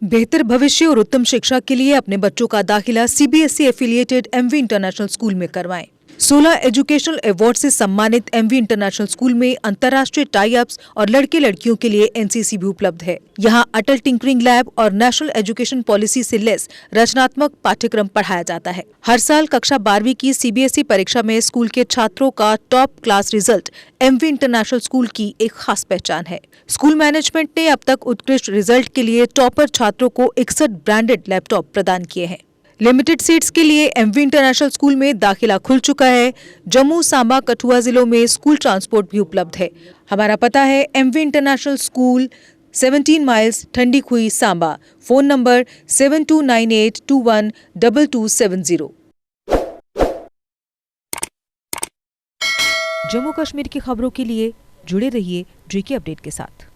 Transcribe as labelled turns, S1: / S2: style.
S1: बेहतर भविष्य और उत्तम शिक्षा के लिए अपने बच्चों का दाखिला CBSE affiliated MV international school में करवाएं। 16 एजुकेशनल अवार्ड से सम्मानित एमवी इंटरनेशनल स्कूल में अंतर्राष्ट्रीय टाई अप्स और लड़के लड़कियों के लिए एनसीसी भी उपलब्ध है। यहाँ अटल टिंकरिंग लैब और नेशनल एजुकेशन पॉलिसी से लेस रचनात्मक पाठ्यक्रम पढ़ाया जाता है। हर साल कक्षा 12वीं की सीबीएसई परीक्षा में स्कूल के छात्रों का top class result MV international school की एक खास पहचान है। स्कूल मैनेजमेंट ने अब तक उत्कृष्ट रिजल्ट के लिए टॉपर छात्रों को 61 ब्रांडेड लैपटॉप प्रदान किए हैं। लिमिटेड सीट्स के लिए एमवी इंटरनेशनल स्कूल में दाखिला खुल चुका है। जम्मू, सांबा, कठुआ जिलों में स्कूल ट्रांसपोर्ट भी उपलब्ध है। हमारा पता है MV international school, 17 miles, Thandi Khui, Samba. Phone number 7298212270। Jammu Kashmir की खबरों के लिए जुड़े रहिए जीके अपडेट के साथ।